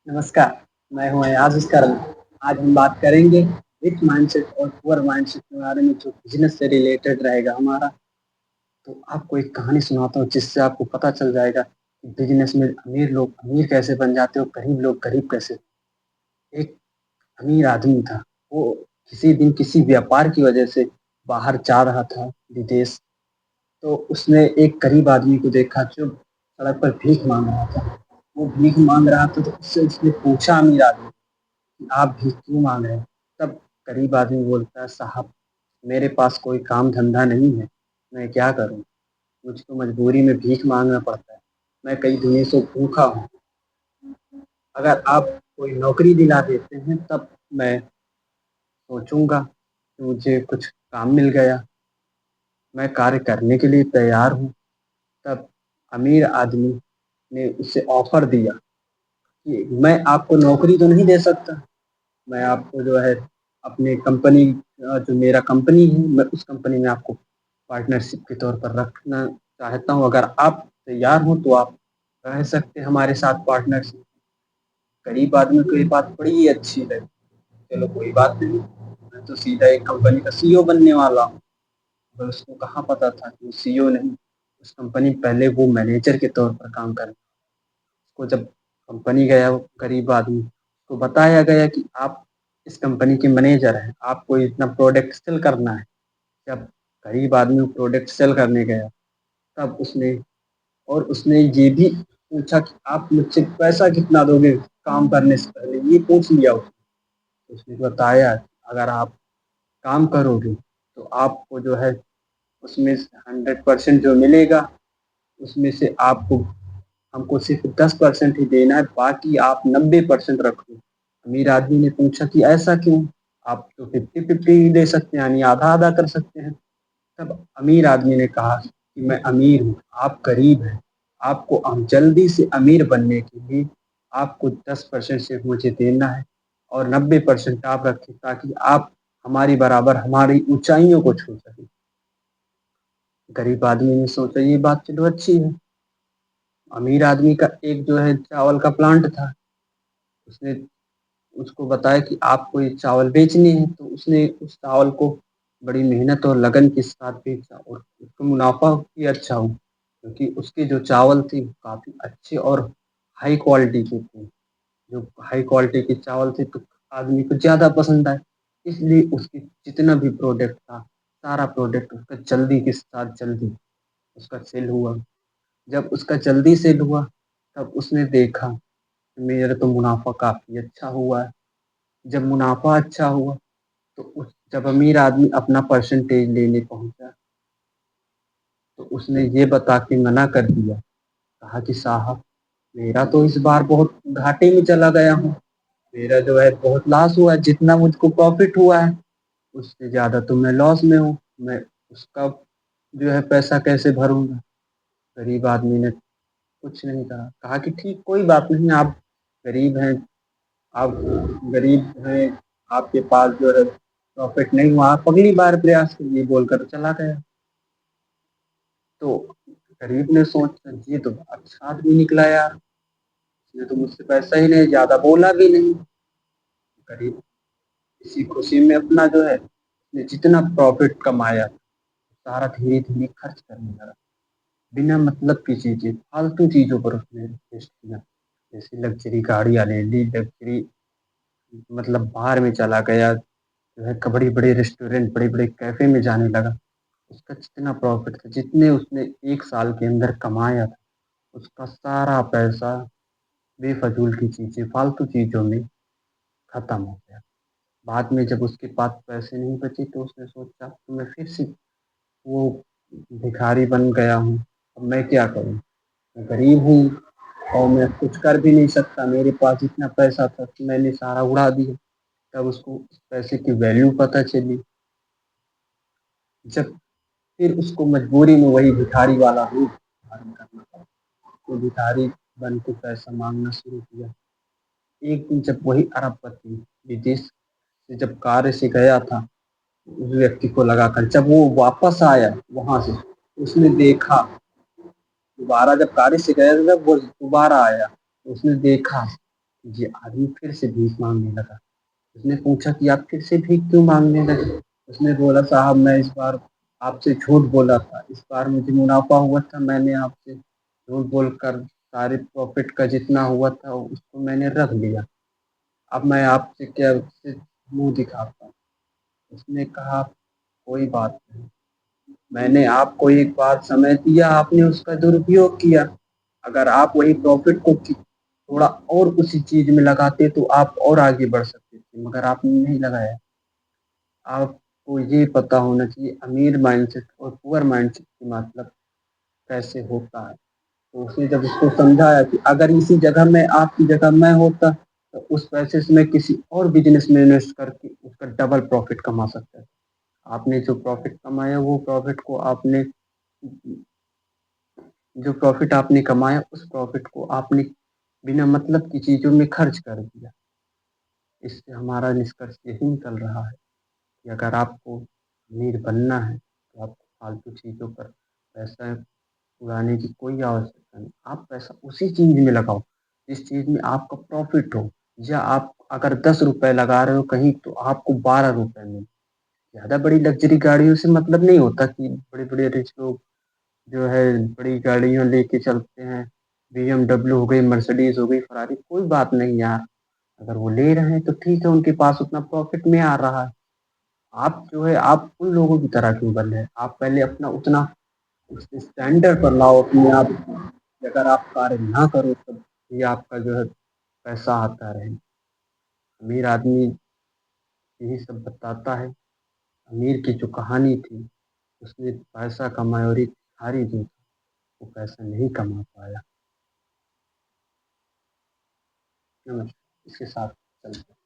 नमस्कार, मैं हूँ अयाज अस्कर। आज हम बात करेंगे रिच माइंडसेट और पुअर माइंडसेट के बारे में जो बिजनेस से रिलेटेड रहेगा हमारा। तो आपको एक कहानी सुनाता हूँ जिससे आपको पता चल जाएगा कि बिजनेस में अमीर लोग अमीर कैसे बन जाते हैं और गरीब लोग गरीब कैसे। एक अमीर आदमी था, वो किसी दिन किसी व्यापार की वजह से बाहर जा रहा था विदेश। तो उसने एक गरीब आदमी को देखा जो सड़क पर भीख मांग रहा था। वो भीख मांग रहा था तो उससे उसने पूछा अमीर आदमी, आप भीख क्यों मांग रहे हैं? तब गरीब आदमी बोलता है, साहब मेरे पास कोई काम धंधा नहीं है, मैं क्या करूं? मुझको मजबूरी में भीख मांगना पड़ता है, मैं कई दिनों से भूखा हूँ। अगर आप कोई नौकरी दिला देते हैं तब मैं सोचूंगा कि मुझे कुछ काम मिल गया, मैं कार्य करने के लिए तैयार हूँ। तब अमीर आदमी ने उसे ऑफर दिया कि मैं आपको नौकरी तो नहीं दे सकता, मैं आपको जो है अपने कंपनी, जो मेरा कंपनी है, मैं उस कंपनी में आपको पार्टनरशिप के तौर पर रखना चाहता हूँ। अगर आप तैयार हो तो आप रह सकते हैं हमारे साथ पार्टनरशिप। गरीब आदमी को ये बात बड़ी ही अच्छी लगी। चलो कोई बात नहीं, मैं तो सीधा एक कंपनी का सीईओ बनने वाला हूँ। पर उसको कहाँ पता था कि वो सीईओ नहीं, उस कंपनी पहले वो मैनेजर के तौर पर काम कर। उसको जब कंपनी गया, वो गरीब आदमी को बताया गया कि आप इस कंपनी के मैनेजर हैं, आपको इतना प्रोडक्ट सेल करना है। जब गरीब आदमी प्रोडक्ट सेल करने गया तब उसने ये भी पूछा कि आप मुझसे पैसा कितना दोगे काम करने से पहले, ये पूछ लिया उसने। उसने बताया अगर आप काम करोगे तो आपको जो है उसमें 100% जो मिलेगा उसमें से आपको हमको सिर्फ 10% ही देना है, बाकी आप 90% रखो। अमीर आदमी ने पूछा कि ऐसा क्यों? आप तो 50-50 दे सकते हैं, यानी आधा आधा कर सकते हैं। तब अमीर आदमी ने कहा कि मैं अमीर हूँ, आप गरीब हैं, आपको जल्दी से अमीर बनने के लिए आपको 10% सिर्फ मुझे देना है और 90% आप रखें ताकि आप हमारी बराबर हमारी ऊंचाइयों को छू सकें। गरीब आदमी ने सोचा ये बात चलो अच्छी है। अमीर आदमी का एक जो है चावल का प्लांट था, उसने उसको बताया कि आपको ये चावल बेचने हैं। तो उसने उस चावल को बड़ी मेहनत और लगन के साथ बेचा और उसको मुनाफा भी अच्छा हुआ, क्योंकि उसके जो चावल थे वो काफ़ी अच्छे और हाई क्वालिटी के थे। जो हाई क्वालिटी के चावल थे तो आदमी को ज़्यादा पसंद आए, इसलिए उसके जितना भी प्रोडक्ट था सारा प्रोडक्ट उसका जल्दी के साथ जल्दी उसका सेल हुआ। जब उसका जल्दी सेल हुआ तब उसने देखा कि मेरा तो मुनाफा काफ़ी अच्छा हुआ है। जब मुनाफा अच्छा हुआ तो जब अमीर आदमी अपना परसेंटेज लेने पहुंचा तो उसने ये बता के मना कर दिया। कहा कि साहब मेरा तो इस बार बहुत घाटे में चला गया हूँ, मेरा जो है बहुत लॉस हुआ है, जितना मुझको प्रॉफिट हुआ है उससे ज़्यादा तो मैं लॉस में हूँ, मैं उसका जो है पैसा कैसे भरूंगा? गरीब आदमी ने कुछ नहीं कहा, कहा कि ठीक कोई बात नहीं, आप गरीब हैं, आप गरीब हैं, आपके पास जो है प्रॉफिट नहीं हुआ, आप अगली बार प्रयास कीजिए बोलकर चला गया। तो गरीब ने सोचा ये तो अच्छा आदमी निकला यार, इसने तो मुझसे पैसा ही नहीं, ज्यादा बोला भी नहीं। गरीब इसी खुशी में अपना जो है उसने जितना प्रॉफिट कमाया सारा धीरे धीरे खर्च करने लगा। बिना मतलब की चीजें, फालतू चीजों पर उसने इन्वेस्ट किया। जैसे लग्जरी गाड़ियां ले ली, लग्जरी मतलब बाहर में चला गया, जो है बड़े बड़े रेस्टोरेंट बड़े बड़े कैफे में जाने लगा। उसका जितना प्रॉफिट था, जितने उसने एक साल के अंदर कमाया था, उसका सारा पैसा बेफजूल की चीजें फालतू चीजों में खत्म हो गया। बाद में जब उसके पास पैसे नहीं बचे तो उसने सोचा तो मैं फिर से वो भिखारी बन गया हूँ, अब मैं क्या करूँ? मैं गरीब हूँ और मैं कुछ कर भी नहीं सकता, मेरे पास जितना पैसा था तो मैंने सारा उड़ा दिया। तब उसको उस पैसे की वैल्यू पता चली। जब फिर उसको मजबूरी में वही भिखारी वाला रूप धारण करना पड़ा, तो भिखारी बन के पैसा मांगना शुरू किया। एक दिन जब वही अरबपति विदेश से जब कार्य से गया था, उस व्यक्ति को लगाकर जब वो वापस आया वहां से, उसने देखा, दोबारा जब कार्य से गया था जब वो दोबारा आया, उसने देखा ये आदमी फिर से भीख मांगने लगा। उसने पूछा कि आप फिर से भीख क्यों मांगने लगे? उसने बोला, साहब मैं इस बार आपसे झूठ बोला था, इस बार मुझे मुनाफा हुआ था, मैंने आपसे झूठ बोलकर सारे प्रॉफिट का जितना हुआ था उसको मैंने रख लिया। अब मैं आपसे क्या उससे मुंह दिखाता हूँ? उसने कहा, कोई बात नहीं, मैंने आपको एक बार समय दिया, आपने उसका दुरुपयोग किया। अगर आप वही प्रॉफिट को थोड़ा और उसी चीज में लगाते तो आप और आगे बढ़ सकते थे, मगर आपने नहीं लगाया। आपको ये पता होना चाहिए अमीर माइंडसेट और पुअर माइंडसेट की मतलब कैसे होता है। तो उसने जब उसको समझाया कि अगर इसी जगह में आपकी जगह मैं होता तो उस पैसे से मैं किसी और बिजनेस में इन्वेस्ट करके उसका डबल प्रॉफिट कमा सकता था। आपने जो प्रॉफिट कमाया वो प्रॉफिट को आपने जो प्रॉफिट आपने कमाया उस प्रॉफिट को आपने बिना मतलब की चीजों में खर्च कर दिया। इससे हमारा निष्कर्ष यही निकल रहा है कि अगर आपको अमीर बनना है तो आपको फालतू चीज़ों पर पैसा उड़ाने की कोई आवश्यकता नहीं। आप पैसा उसी चीज़ में लगाओ जिस चीज़ में आपका प्रॉफिट हो। या आप अगर 10 रुपए लगा रहे हो कहीं तो आपको 12 रुपए मिले। ज़्यादा बड़ी लग्जरी गाड़ियों से मतलब नहीं होता कि बड़े बड़े रिच लोग जो है बड़ी गाड़ियां लेके चलते हैं। BMW हो गई, मर्सिडीज हो गई, फरारी, कोई बात नहीं यार। अगर वो ले रहे हैं तो ठीक है, उनके पास उतना प्रॉफिट में आ रहा है। आप जो है आप उन लोगों की तरह क्यों बन रहे हैं? आप पहले अपना उतना उस स्टैंडर्ड पर लाओ अपने आप को कि अगर आप कार्य ना करो तब भी आपका जो है पैसा आता रहे। अमीर आदमी यही सब बताता है। अमीर की जो कहानी थी उसने पैसा कमाया और एक भिखारी जो था वो पैसा नहीं कमा पाया। नमस्कार, इसके साथ चलते हैं।